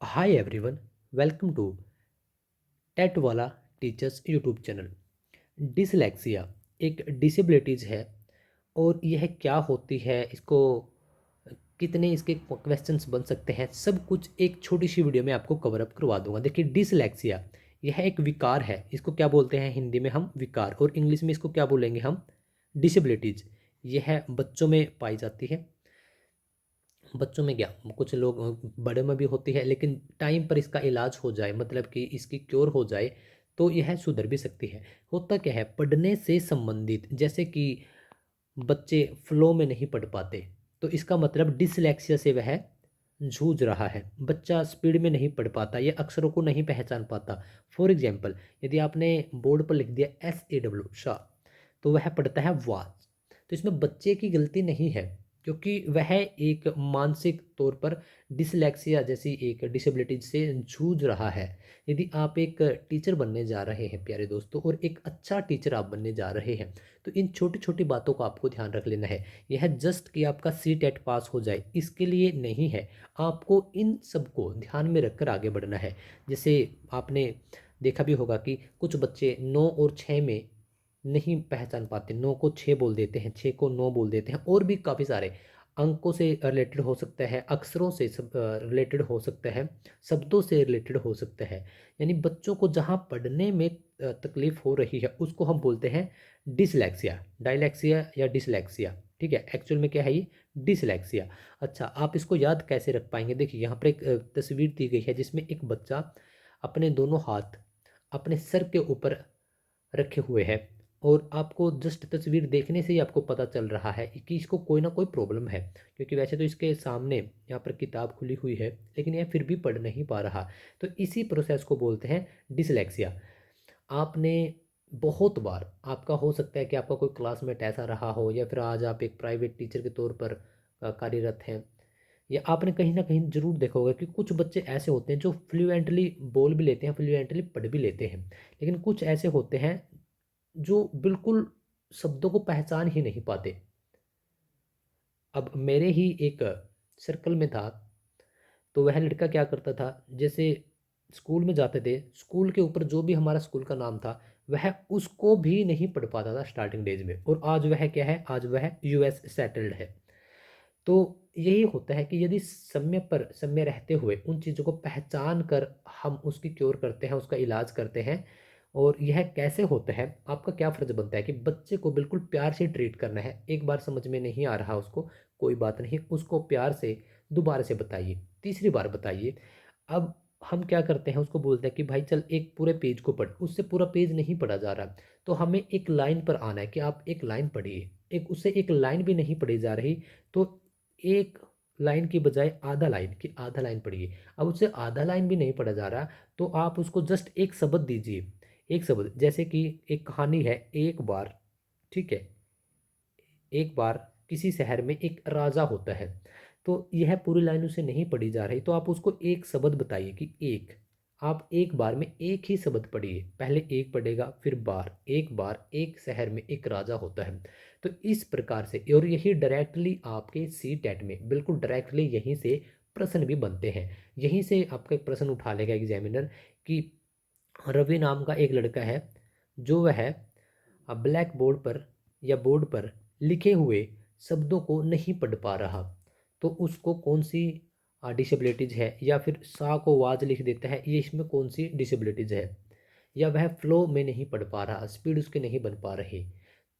Hi everyone, welcome to TET वाला teachers YouTube channel. Dyslexia एक disabilities है और यह क्या होती है, इसको कितने इसके क्वेश्चंस बन सकते हैं, सब कुछ एक छोटी सी वीडियो में आपको कवर अप करवा दूंगा। देखिए, डिसलेक्सिया यह एक विकार है। इसको क्या बोलते हैं हिंदी में हम? विकार। और इंग्लिश में इसको क्या बोलेंगे हम? डिसेबिलिटीज़। यह बच्चों में पाई जाती है। बच्चों में क्या, कुछ लोग बड़े में भी होती है, लेकिन टाइम पर इसका इलाज हो जाए, मतलब कि इसकी क्योर हो जाए, तो यह सुधर भी सकती है। होता क्या है, पढ़ने से संबंधित, जैसे कि बच्चे फ्लो में नहीं पढ़ पाते, तो इसका मतलब डिसलेक्सिया से वह जूझ रहा है। बच्चा स्पीड में नहीं पढ़ पाता, ये अक्षरों को नहीं पहचान पाता। फॉर एग्जाम्पल, यदि आपने बोर्ड पर लिख दिया SAW शाह, तो वह पढ़ता है वाच। तो इसमें बच्चे की गलती नहीं है, क्योंकि वह एक मानसिक तौर पर डिसलेक्सिया जैसी एक डिसेबिलिटी से जूझ रहा है। यदि आप एक टीचर बनने जा रहे हैं प्यारे दोस्तों, और एक अच्छा टीचर आप बनने जा रहे हैं, तो इन छोटी छोटी बातों का आपको ध्यान रख लेना है। यह जस्ट कि आपका CTET पास हो जाए, इसके लिए नहीं है। आपको इन सबको ध्यान में रखकर आगे बढ़ना है। जैसे आपने देखा भी होगा कि कुछ बच्चे 9 और 6 में नहीं पहचान पाते, 9 को 6 बोल देते हैं, 6 को 9 बोल देते हैं। और भी काफ़ी सारे अंकों से रिलेटेड हो सकता है, अक्षरों से रिलेटेड हो सकता है, शब्दों से रिलेटेड हो सकता है। यानी बच्चों को जहाँ पढ़ने में तकलीफ हो रही है, उसको हम बोलते हैं डिसलेक्सिया, डायलेक्सिया या डिसलेक्सिया। ठीक है, एक्चुअल में क्या है ये? डिसलेक्सिया। अच्छा, आप इसको याद कैसे रख पाएंगे? देखिए, यहाँ पर एक तस्वीर दी गई है जिसमें एक बच्चा अपने दोनों हाथ अपने सर के ऊपर रखे हुए हैं, और आपको जस्ट तस्वीर देखने से ही आपको पता चल रहा है कि इसको कोई ना कोई प्रॉब्लम है। क्योंकि वैसे तो इसके सामने यहाँ पर किताब खुली हुई है, लेकिन यह फिर भी पढ़ नहीं पा रहा। तो इसी प्रोसेस को बोलते हैं डिसलेक्सिया। आपने बहुत बार, आपका हो सकता है कि आपका कोई क्लासमेट ऐसा रहा हो, या फिर आज आप एक प्राइवेट टीचर के तौर पर कार्यरत हैं, या आपने कहीं ना कहीं जरूर देखा होगा कि कुछ बच्चे ऐसे होते हैं जो फ्लुएंटली बोल भी लेते हैं, फ्लुएंटली पढ़ भी लेते हैं, लेकिन कुछ ऐसे होते हैं जो बिल्कुल शब्दों को पहचान ही नहीं पाते। अब मेरे ही एक सर्कल में था, तो वह लड़का क्या करता था, जैसे स्कूल में जाते थे, स्कूल के ऊपर जो भी हमारा स्कूल का नाम था, वह उसको भी नहीं पढ़ पाता था स्टार्टिंग डेज में। और आज वह क्या है? आज वह US सेटल्ड है। तो यही होता है कि यदि समय पर समय रहते हुए उन चीज़ों को पहचान कर हम उसकी क्योर करते हैं, उसका इलाज करते हैं। और यह कैसे होता है, आपका क्या फ़र्ज़ बनता है कि बच्चे को बिल्कुल प्यार से ट्रीट करना है। एक बार समझ में नहीं आ रहा उसको, कोई बात नहीं, उसको प्यार से दोबारा से बताइए, तीसरी बार बताइए। अब हम क्या करते हैं, उसको बोलते हैं कि भाई चल एक पूरे पेज को पढ़, उससे पूरा पेज नहीं पढ़ा जा रहा, तो हमें एक लाइन पर आना है कि आप एक लाइन पढ़िए। एक उससे एक लाइन भी नहीं पढ़ी जा रही, तो एक लाइन की बजाय आधा लाइन की आधा लाइन पढ़िए। अब उससे आधा लाइन भी नहीं पढ़ा जा रहा, तो आप उसको जस्ट एक शब्द दीजिए। एक शब्द, जैसे कि एक कहानी है, एक बार, ठीक है, एक बार किसी शहर में एक राजा होता है। तो यह पूरी लाइन उसे नहीं पढ़ी जा रही, तो आप उसको एक शब्द बताइए कि एक। आप एक बार में एक ही शब्द पढ़िए, पहले एक पढ़ेगा फिर बार। एक बार एक शहर में एक राजा होता है। तो इस प्रकार से, और यही डायरेक्टली आपके CTET में बिल्कुल डायरेक्टली यहीं से प्रश्न भी बनते हैं। यहीं से आपका एक प्रश्न उठा लेगा एग्जामिनर कि रवि नाम का एक लड़का है, जो वह ब्लैक बोर्ड पर या बोर्ड पर लिखे हुए शब्दों को नहीं पढ़ पा रहा, तो उसको कौन सी डिसेबिलिटीज है? या फिर सा को वाज लिख देता है, ये इसमें कौन सी डिसेबिलिटीज है? या वह फ्लो में नहीं पढ़ पा रहा, स्पीड उसके नहीं बन पा रही।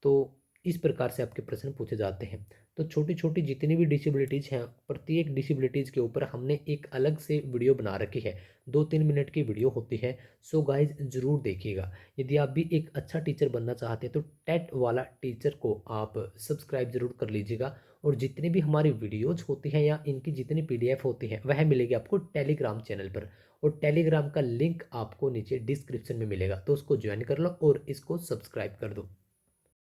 तो इस प्रकार से आपके प्रश्न पूछे जाते हैं। तो छोटी छोटी जितनी भी डिसेबिलिटीज़ हैं, प्रत्येक डिसेबिलिटीज़ के ऊपर हमने एक अलग से वीडियो बना रखी है। 2-3 मिनट की वीडियो होती है। सो गाइज ज़रूर देखिएगा। यदि आप भी एक अच्छा टीचर बनना चाहते हैं, तो टेट वाला टीचर को आप सब्सक्राइब ज़रूर कर लीजिएगा। और जितनी भी हमारी वीडियोज़ होती हैं या इनकी जितनी PDF होती हैं, वह मिलेगी आपको टेलीग्राम चैनल पर। और टेलीग्राम का लिंक आपको नीचे डिस्क्रिप्शन में मिलेगा, तो उसको ज्वाइन कर लो और इसको सब्सक्राइब कर दो।